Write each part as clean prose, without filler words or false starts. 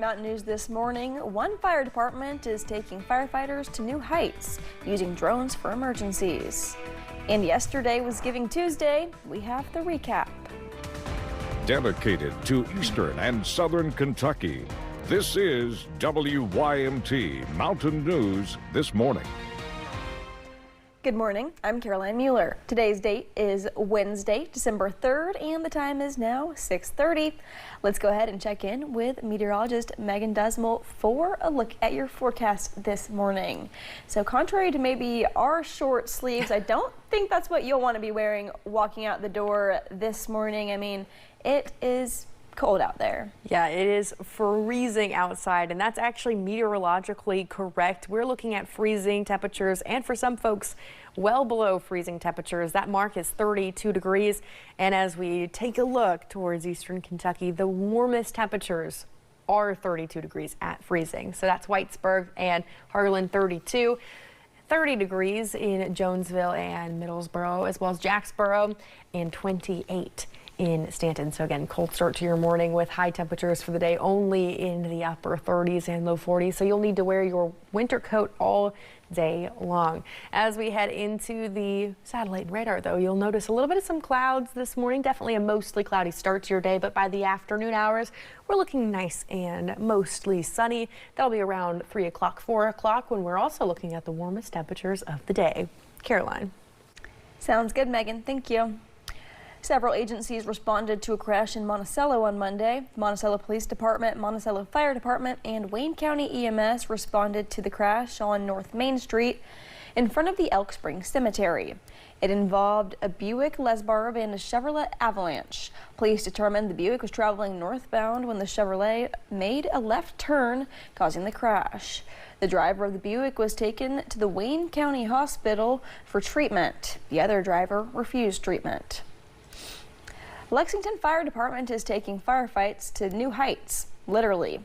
Mountain News this morning, one fire department is taking firefighters to new heights using drones for emergencies. And yesterday was Giving Tuesday. We have the recap. Dedicated to Eastern and Southern Kentucky, this is WYMT Mountain News this morning. Good morning, I'm Caroline Mueller. Today's date is Wednesday, December 3rd, and the time is now 6:30. Let's go ahead and check in with meteorologist Megan Desmel for a look at your forecast this morning. So contrary to maybe our short sleeves, I don't think that's what you'll want to be wearing walking out the door this morning. I mean, it is cold out there. Yeah, it is freezing outside, and that's actually meteorologically correct. We're looking at freezing temperatures, and for some folks, well below freezing temperatures. That mark is 32 degrees. And as we take a look towards eastern Kentucky, the warmest temperatures are 32 degrees at freezing. So that's Whitesburg and Harlan 32. 30 degrees in Jonesville and Middlesboro, as well as Jacksboro, and 28 in Stanton. So again, cold start to your morning with high temperatures for the day only in the upper 30s and low 40s. So you'll need to wear your winter coat all day long. As we head into the satellite and radar, though, you'll notice a little bit of some clouds this morning. Definitely a mostly cloudy start to your day, but by the afternoon hours, we're looking nice and mostly sunny. That'll be around 3 o'clock, 4 o'clock, when we're also looking at the warmest temperatures of the day. Caroline. Sounds good, Megan. Thank you. Several agencies responded to a crash in Montecello on Monday. Montecello Police Department, Montecello Fire Department, and Wayne County EMS responded to the crash on North Main Street in front of the Elk Springs Cemetery. It involved a Buick Lesbarb and a Chevrolet Avalanche. Police determined the Buick was traveling northbound when the Chevrolet made a left turn, causing the crash. The driver of the Buick was taken to the Wayne County Hospital for treatment. The other driver refused treatment. Lexington Fire Department is taking firefights to new heights, literally.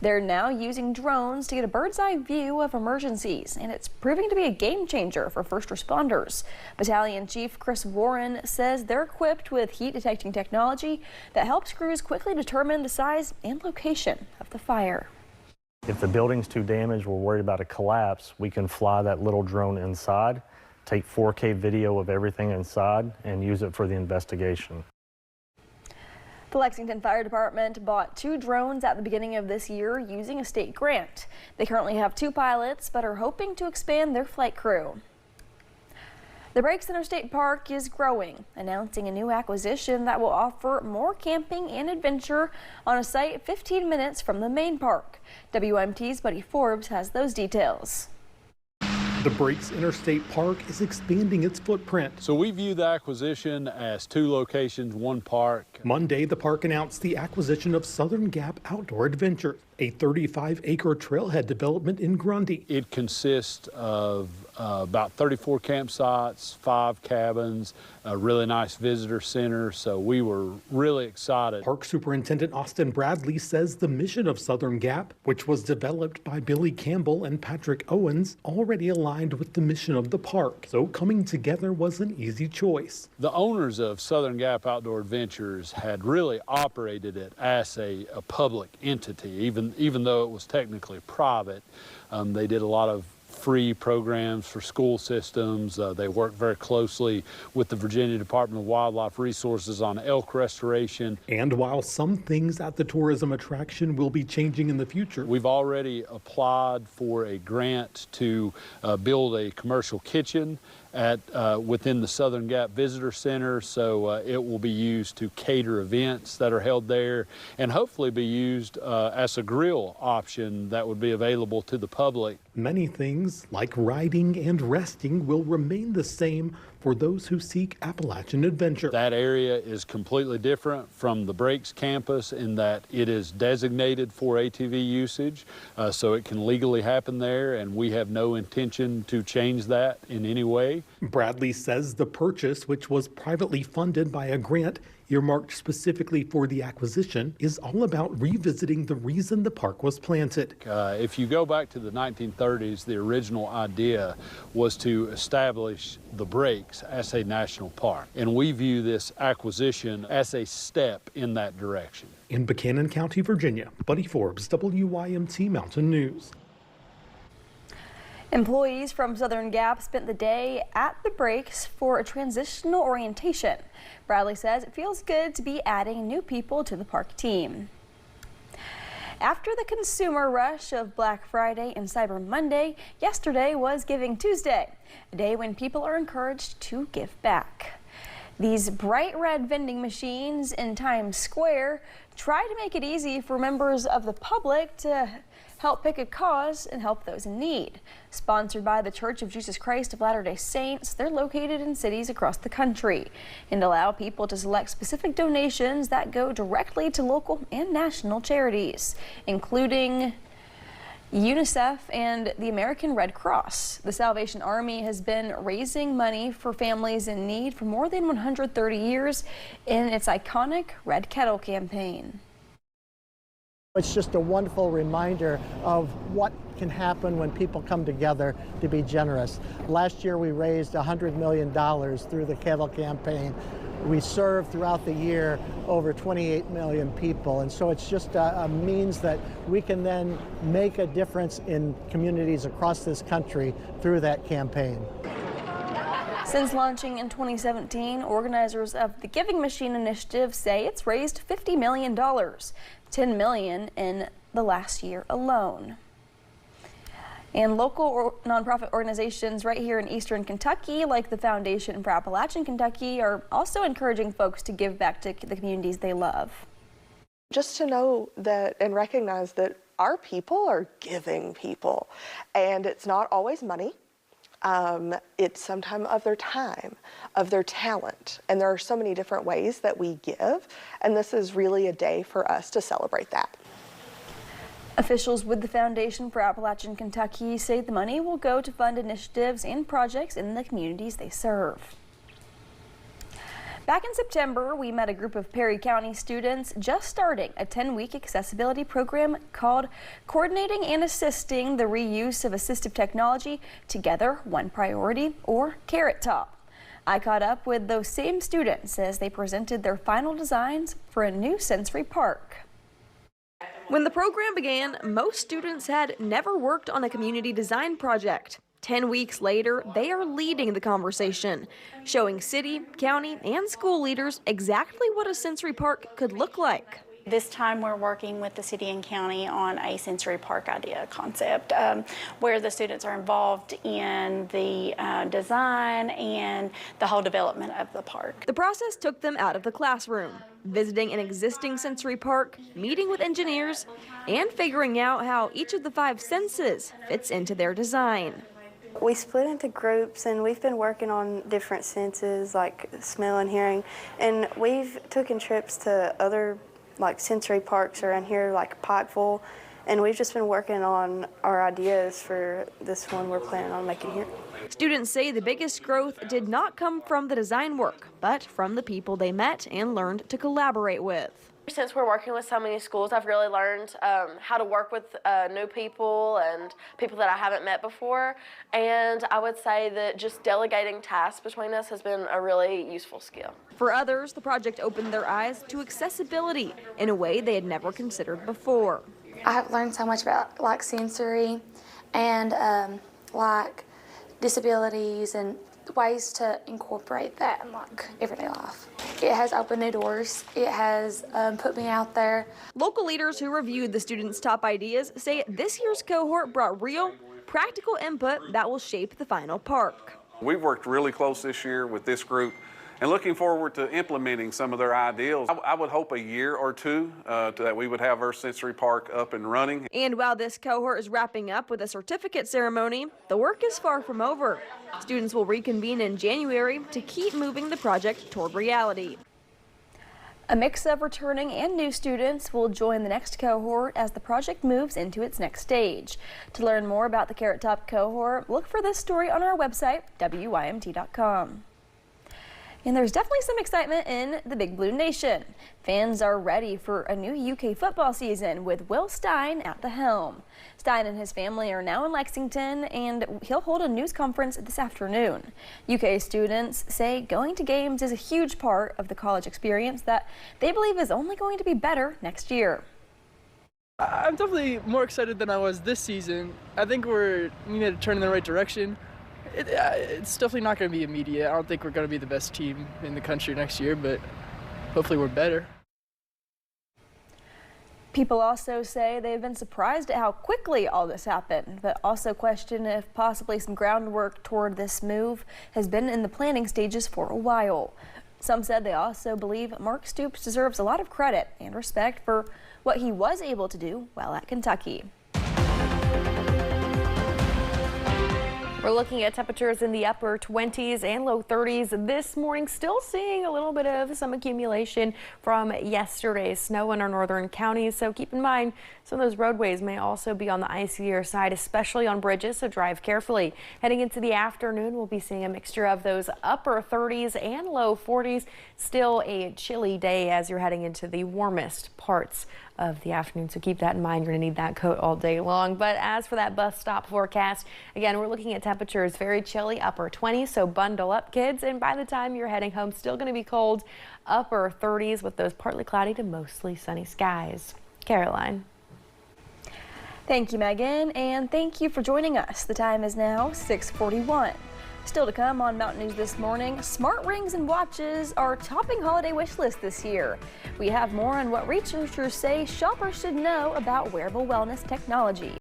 They're now using drones to get a bird's eye view of emergencies, and it's proving to be a game changer for first responders. Battalion Chief Chris Warren says they're equipped with heat detecting technology that helps crews quickly determine the size and location of the fire. If the building's too damaged, we're worried about a collapse, we can fly that little drone inside, take 4K video of everything inside, and use it for the investigation. The Lexington Fire Department bought 2 drones at the beginning of this year using a state grant. They currently have 2 pilots, but are hoping to expand their flight crew. The Breaks Center State Park is growing, announcing a new acquisition that will offer more camping and adventure on a site 15 minutes from the main park. WMT's Buddy Forbes has those details. The Breaks Interstate Park is expanding its footprint. So we view the acquisition as 2 locations, 1 park. Monday, the park announced the acquisition of Southern Gap Outdoor Adventure, a 35-acre trailhead development in Grundy. It consists of about 34 campsites, 5 cabins, a really nice visitor center, so we were really excited. Park Superintendent Austin Bradley says the mission of Southern Gap, which was developed by Billy Campbell and Patrick Owens, already aligned with the mission of the park, so coming together was an easy choice. The owners of Southern Gap Outdoor Adventures had really operated it as a public entity, even though it was technically private. They did a lot of free programs for school systems. They worked very closely with the Virginia Department of Wildlife Resources on elk restoration. And while some things at the tourism attraction will be changing in the future, we've already applied for a grant to build a commercial kitchen within the Southern Gap Visitor Center, so it will be used to cater events that are held there and hopefully be used as a grill option that would be available to the public. Many things like riding and resting will remain the same for those who seek Appalachian adventure. That area is completely different from the Breaks campus in that it is designated for ATV usage, so it can legally happen there, and we have no intention to change that in any way. Bradley says the purchase, which was privately funded by a grant, earmarked specifically for the acquisition, is all about revisiting the reason the park was planted. If you go back to the 1930s, the original idea was to establish the Breaks as a national park. And we view this acquisition as a step in that direction. In Buchanan County, Virginia, Buddy Forbes, WYMT Mountain News. Employees from Southern Gap spent the day at the Breaks for a transitional orientation. Bradley says it feels good to be adding new people to the park team. After the consumer rush of Black Friday and Cyber Monday, yesterday was Giving Tuesday, a day when people are encouraged to give back. These bright red vending machines in Times Square try to make it easy for members of the public to help pick a cause and help those in need. Sponsored by the Church of Jesus Christ of Latter-day Saints, they're located in cities across the country and allow people to select specific donations that go directly to local and national charities, including UNICEF and the American Red Cross. The Salvation Army has been raising money for families in need for more than 130 years in its iconic Red Kettle campaign. It's just a wonderful reminder of what can happen when people come together to be generous. Last year we raised $100 million through the Kettle campaign. We serve throughout the year over 28 million people, and so it's just a means that we can then make a difference in communities across this country through that campaign. Since launching in 2017, organizers of the Giving Machine Initiative say it's raised $50 million, $10 million in the last year alone. And local nonprofit organizations right here in Eastern Kentucky, like the Foundation for Appalachian Kentucky, are also encouraging folks to give back to the communities they love. Just to know that and recognize that our people are giving people, and it's not always money. It's sometimes of their time, of their talent, and there are so many different ways that we give, and this is really a day for us to celebrate that. Officials with the Foundation for Appalachian Kentucky say the money will go to fund initiatives and projects in the communities they serve. Back in September, we met a group of Perry County students just starting a 10-week accessibility program called Coordinating and Assisting the Reuse of Assistive Technology Together, One Priority, or Carrot Top. I caught up with those same students as they presented their final designs for a new sensory park. When the program began, most students had never worked on a community design project. 10 weeks later, they are leading the conversation, showing city, county, and school leaders exactly what a sensory park could look like. This time we're working with the city and county on a sensory park idea concept where the students are involved in the design and the whole development of the park. The process took them out of the classroom, visiting an existing sensory park, meeting with engineers, and figuring out how each of the 5 senses fits into their design. We split into groups and we've been working on different senses like smell and hearing, and we've taken trips to other like sensory parks around here like Pikeville, and we've just been working on our ideas for this one we're planning on making here. Students say the biggest growth did not come from the design work, but from the people they met and learned to collaborate with. Since we're working with so many schools, I've really learned how to work with new people and people that I haven't met before. And I would say that just delegating tasks between us has been a really useful skill. For others, the project opened their eyes to accessibility in a way they had never considered before. I've learned so much about like sensory and like disabilities and ways to incorporate that in like everyday life. It has opened new doors. It has put me out there. Local leaders who reviewed the students' top ideas say this year's cohort brought real, practical input that will shape the final park. We've worked really close this year with this group and looking forward to implementing some of their ideals. I would hope a year or two that we would have our sensory park up and running. And while this cohort is wrapping up with a certificate ceremony, the work is far from over. Students will reconvene in January to keep moving the project toward reality. A mix of returning and new students will join the next cohort as the project moves into its next stage. To learn more about the Carrot Top cohort, look for this story on our website, WYMT.com. And there's definitely some excitement in the Big Blue Nation. Fans are ready for a new UK football season with Will Stein at the helm. Stein and his family are now in Lexington, and he'll hold a news conference this afternoon. UK students say going to games is a huge part of the college experience that they believe is only going to be better next year. I'm definitely more excited than I was this season. I think we need to turn in the right direction. It's definitely not going to be immediate. I don't think we're going to be the best team in the country next year, but hopefully we're better. People also say they've been surprised at how quickly all this happened, but also question if possibly some groundwork toward this move has been in the planning stages for a while. Some said they also believe Mark Stoops deserves a lot of credit and respect for what he was able to do while at Kentucky. We're looking at temperatures in the upper 20s and low 30s this morning, still seeing a little bit of some accumulation from yesterday's snow in our northern counties. So keep in mind, some of those roadways may also be on the icier side, especially on bridges, so drive carefully. Heading into the afternoon, we'll be seeing a mixture of those upper 30s and low 40s. Still a chilly day as you're heading into the warmest parts of the afternoon, so keep that in mind. You're going to need that coat all day long. But as for that bus stop forecast, again, we're looking at temperatures very chilly, upper 20s, so bundle up, kids. And by the time you're heading home, still going to be cold, upper 30s with those partly cloudy to mostly sunny skies. Caroline. Thank you, Megan, and thank you for joining us. The time is now 6:41. Still to come on Mountain News this morning, smart rings and watches are topping holiday wish list this year. We have more on what researchers say shoppers should know about wearable wellness technology.